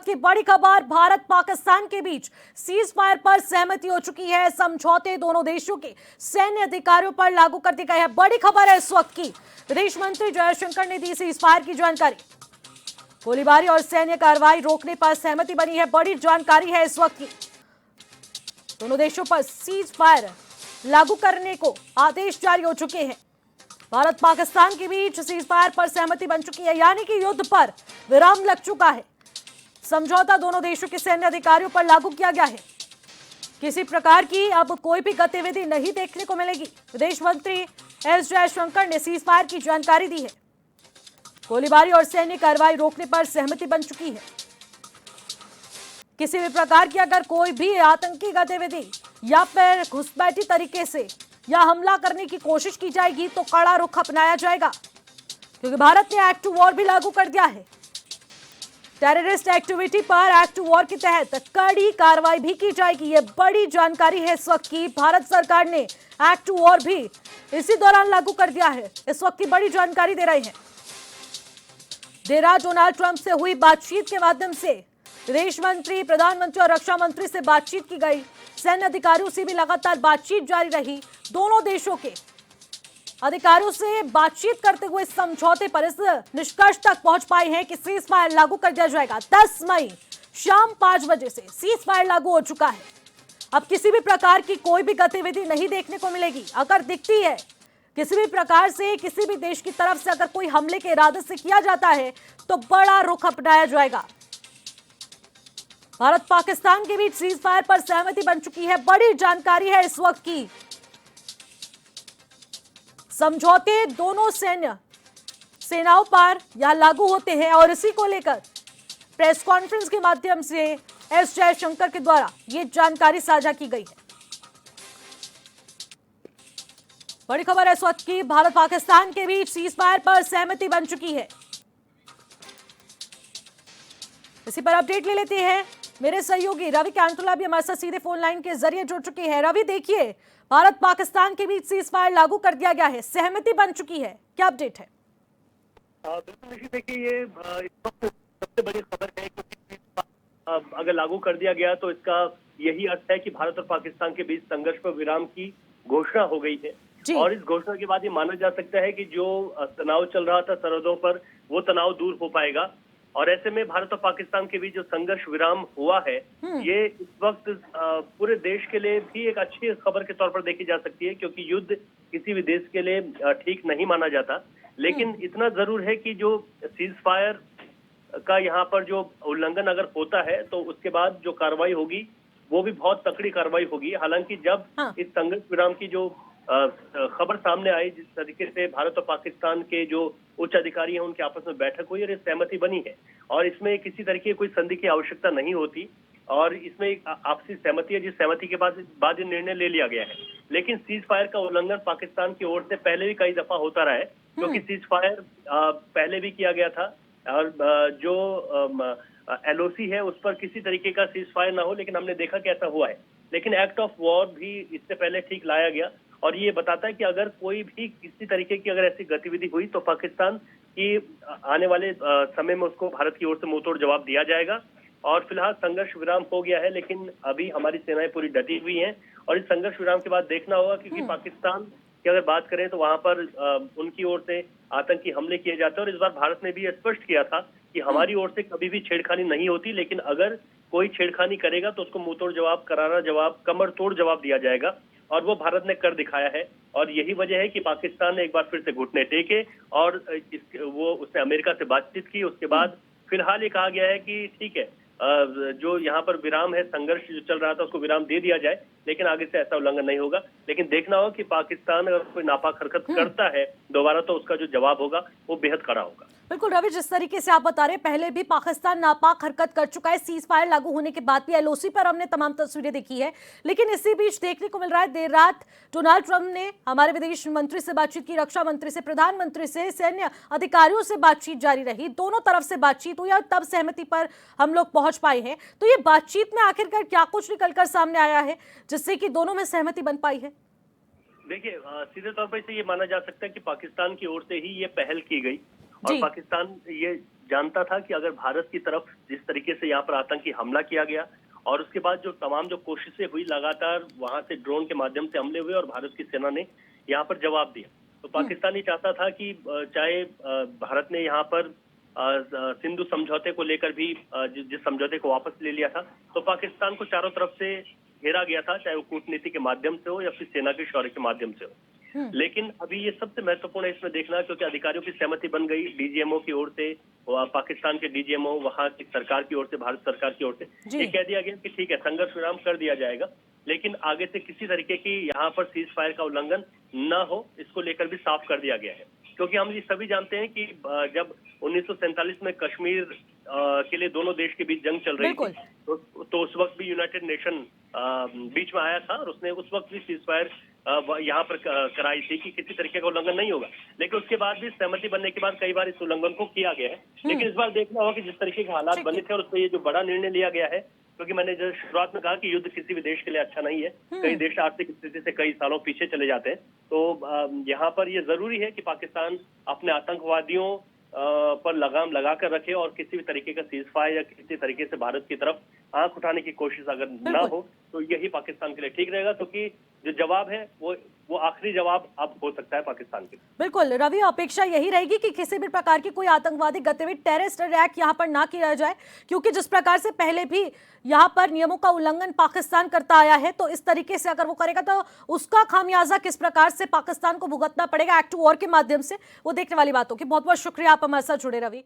वक्त की बड़ी खबर, भारत पाकिस्तान के बीच सीज फायर पर सहमति हो चुकी है। समझौते दोनों देशों के सैन्य अधिकारियों पर लागू कर दिए गए हैं। बड़ी खबर है इस वक्त की। विदेश मंत्री जयशंकर ने दी सीज फायर की जानकारी। गोलीबारी और सैन्य कार्रवाई रोकने पर सहमति बनी है। बड़ी जानकारी है इस वक्त की। दोनों देशों पर सीज फायर लागू करने को आदेश जारी हो चुके हैं। भारत पाकिस्तान के बीच सीज फायर पर सहमति बन चुकी है, यानी कि युद्ध पर विराम लग चुका है। समझौता दोनों देशों के सैन्य अधिकारियों पर लागू किया गया है। किसी प्रकार की अब कोई भी गतिविधि नहीं देखने को मिलेगी। विदेश मंत्री एस जयशंकर ने सीज फायर की जानकारी दी है। गोलीबारी और सैन्य कार्रवाई रोकने पर सहमति बन चुकी है। किसी भी प्रकार की अगर कोई भी आतंकी गतिविधि या फिर घुसपैठी तरीके से या हमला करने की कोशिश की जाएगी तो कड़ा रुख अपनाया जाएगा, क्योंकि भारत ने एक्ट टू वॉर भी लागू कर दिया है। टेररिस्ट एक्टिविटी पर एक्ट टू वॉर के तहत कड़ी कार्रवाई भी की जाएगी। ये बड़ी जानकारी है इस वक्त की। भारत सरकार ने एक्ट टू वॉर भी इसी दौरान लागू कर दिया है। इस वक्त की बड़ी जानकारी दे रहे हैं। देर रात डोनाल्ड ट्रंप से हुई बातचीत के माध्यम से विदेश मंत्री, प्रधानमंत्री और रक्षा मंत्री से बातचीत की गई। सैन्य अधिकारियों से भी लगातार बातचीत जारी रही। दोनों देशों के अधिकारियों से बातचीत करते हुए समझौते पर इस निष्कर्ष तक पहुंच पाए हैं कि सीज फायर लागू कर दिया जाएगा। 10 मई शाम 5 बजे से सीज फायर लागू हो चुका है। अब किसी भी प्रकार की कोई भी गतिविधि नहीं देखने को मिलेगी। अगर दिखती है किसी भी प्रकार से किसी भी देश की तरफ से अगर कोई हमले के इरादे से किया जाता है तो बड़ा रुख अपनाया जाएगा। भारत पाकिस्तान के बीच सीज फायर पर सहमति बन चुकी है। बड़ी जानकारी है इस वक्त की। समझौते दोनों सेनाओं पर यह लागू होते हैं और इसी को लेकर प्रेस कॉन्फ्रेंस के माध्यम से एस जयशंकर के द्वारा यह जानकारी साझा की गई है। बड़ी खबर है इस वक्त की। भारत पाकिस्तान के बीच सीज फायर पर सहमति बन चुकी है। इसी पर अपडेट ले लेते हैं। मेरे सहयोगी रवि कैंटोला भी हमारे साथ सीधे फोन लाइन के जरिए जुड़ चुके हैं। रवि, देखिए, भारत पाकिस्तान के बीच सीज फायर लागू कर दिया गया है, सहमति बन चुकी है, क्या अपडेट है? बिल्कुल, देखिए, ये इस वक्त सबसे बड़ी खबर है क्योंकि अगर लागू कर दिया गया तो इसका यही अर्थ है कि भारत और पाकिस्तान के बीच संघर्ष पर विराम की घोषणा हो गई है। और इस घोषणा के बाद ये माना जा सकता है कि जो तनाव चल रहा था सरहदों पर, वो तनाव दूर हो पाएगा। और ऐसे में भारत और पाकिस्तान के बीच जो संघर्ष विराम हुआ है, ये इस वक्त पूरे देश के लिए भी एक अच्छी खबर के तौर पर देखी जा सकती है, क्योंकि युद्ध किसी भी देश के लिए ठीक नहीं माना जाता। लेकिन इतना जरूर है कि जो सीज फायर का यहाँ पर जो उल्लंघन अगर होता है तो उसके बाद जो कार्रवाई होगी वो भी बहुत तकड़ी कार्रवाई होगी। हालांकि जब इस संघर्ष विराम की जो खबर सामने आई, जिस तरीके से भारत और पाकिस्तान के जो उच्च अधिकारी हैं उनके आपस में बैठक हुई और ये सहमति बनी है, और इसमें किसी तरीके की कोई संधि की आवश्यकता नहीं होती, और इसमें एक आपसी सहमति है, जिस सहमति के बाद ये निर्णय ले लिया गया है। लेकिन सीज फायर का उल्लंघन पाकिस्तान की ओर से पहले भी कई दफा होता रहा है, क्योंकि सीज फायर पहले भी किया गया था और जो LOC है उस पर किसी तरीके का सीज फायर ना हो, लेकिन हमने देखा कि ऐसा हुआ है। लेकिन एक्ट ऑफ वॉर भी इससे पहले ठीक लाया गया, और ये बताता है कि अगर कोई भी किसी तरीके की अगर ऐसी गतिविधि हुई तो पाकिस्तान की आने वाले समय में उसको भारत की ओर से मुंहतोड़ जवाब दिया जाएगा। और फिलहाल संघर्ष विराम हो गया है, लेकिन अभी हमारी सेनाएं पूरी डटी हुई हैं, और इस संघर्ष विराम के बाद देखना होगा, क्योंकि पाकिस्तान की अगर बात करें तो वहां पर उनकी ओर से आतंकी हमले किए जाते हैं। और इस बार भारत ने भी स्पष्ट किया था कि हमारी ओर से कभी भी छेड़खानी नहीं होती, लेकिन अगर कोई छेड़खानी करेगा तो उसको मुंहतोड़ जवाब, करारा जवाब, कमर तोड़ जवाब दिया जाएगा, और वो भारत ने कर दिखाया है। और यही वजह है कि पाकिस्तान ने एक बार फिर से घुटने टेके और उसने अमेरिका से बातचीत की। उसके बाद फिलहाल ये कहा गया है कि ठीक है, जो यहाँ पर विराम है, संघर्ष जो चल रहा था उसको विराम दे दिया जाए, लेकिन आगे से ऐसा उल्लंघन नहीं होगा। लेकिन देखना होगा कि पाकिस्तान अगर कोई नापाक हरकत करता है दोबारा तो उसका जो जवाब होगा वो बेहद कड़ा होगा। बिल्कुल रवि, जिस तरीके से आप बता रहे हैं, पहले भी पाकिस्तान नापाक हरकत कर चुका है। सीज फायर लागू होने के बाद भी LOC पर हमने तमाम तस्वीरें देखी है। लेकिन इसी बीच देखने को मिल रहा है, देर रात डोनाल्ड ट्रंप ने हमारे विदेश मंत्री से बातचीत की, रक्षा मंत्री से, प्रधानमंत्री से, सैन्य अधिकारियों से बातचीत जारी रही। दोनों तरफ से बातचीत हुई और तब सहमति पर हम लोग पहुंच पाए हैं। तो ये बातचीत में आखिरकार क्या कुछ निकलकर सामने आया है जिससे कि दोनों में सहमति बन पाई है? देखिए, सीधे तौर पर इसे ये माना जा सकता है कि पाकिस्तान की ओर से ही ये पहल की गई, और जी। पाकिस्तान ये जानता था कि अगर भारत की तरफ जिस तरीके से यहाँ पर आतंकी हमला किया गया और उसके बाद जो तमाम जो कोशिशें हुई लगातार वहां से ड्रोन के माध्यम से हमले हुए और भारत की सेना ने यहाँ पर जवाब दिया, तो पाकिस्तान ये चाहता था कि चाहे भारत ने यहाँ पर सिंधु समझौते को लेकर भी जिस समझौते को वापस ले लिया था, तो पाकिस्तान को चारों तरफ से घेरा गया था, चाहे वो कूटनीति के माध्यम से हो या फिर सेना के शौर्य के माध्यम से हो। लेकिन अभी ये सबसे महत्वपूर्ण है इसमें देखना, क्योंकि अधिकारियों की सहमति बन गई डीजीएमओ की ओर से, पाकिस्तान के डीजीएमओ, वहां की सरकार की ओर से, भारत सरकार की ओर से ये कह दिया गया कि ठीक है, संघर्ष विराम कर दिया जाएगा, लेकिन आगे से किसी तरीके की यहाँ पर सीज फायर का उल्लंघन न हो, इसको लेकर भी साफ कर दिया गया है। क्योंकि हम ये सभी जानते हैं कि जब 1947 में कश्मीर के लिए दोनों देश के बीच जंग चल रही थी, तो उस वक्त भी यूनाइटेड नेशन बीच में आया था और उसने उस वक्त भी सीज फायर यहाँ पर कराई थी कि किसी तरीके का उल्लंघन नहीं होगा। लेकिन उसके बाद भी सहमति बनने के बाद कई बार इस उल्लंघन को किया गया है। लेकिन इस बार देखना होगा कि जिस तरीके के हालात बने थे और उस पर ये जो बड़ा निर्णय लिया गया है, क्योंकि मैंने जो शुरुआत में कहा कि युद्ध किसी भी देश के लिए अच्छा नहीं है, कई देश आर्थिक स्थिति से कई सालों पीछे चले जाते हैं, तो यहाँ पर ये जरूरी है कि पाकिस्तान अपने आतंकवादियों पर लगाम लगा कर रखे और किसी भी तरीके का सीज फायर या किसी तरीके से भारत की तरफ आंख उठाने की कोशिश अगर ना हो, तो यही पाकिस्तान के लिए ठीक रहेगा, क्योंकि जो जवाब है वो आखिरी जवाब अब हो सकता है पाकिस्तान के। बिल्कुल रवि, अपेक्षा यही रहेगी कि किसी भी प्रकार की कोई आतंकवादी गतिविधि, टेररिस्ट अटैक यहाँ पर ना किया जाए, क्योंकि जिस प्रकार से पहले भी यहाँ पर नियमों का उल्लंघन पाकिस्तान करता आया है, तो इस तरीके से अगर वो करेगा तो उसका खामियाजा किस प्रकार से पाकिस्तान को भुगतना पड़ेगा एक्ट टू वॉर के माध्यम से, वो देखने वाली बात होगी। बहुत बहुत शुक्रिया, आप हमारे साथ जुड़े रवि।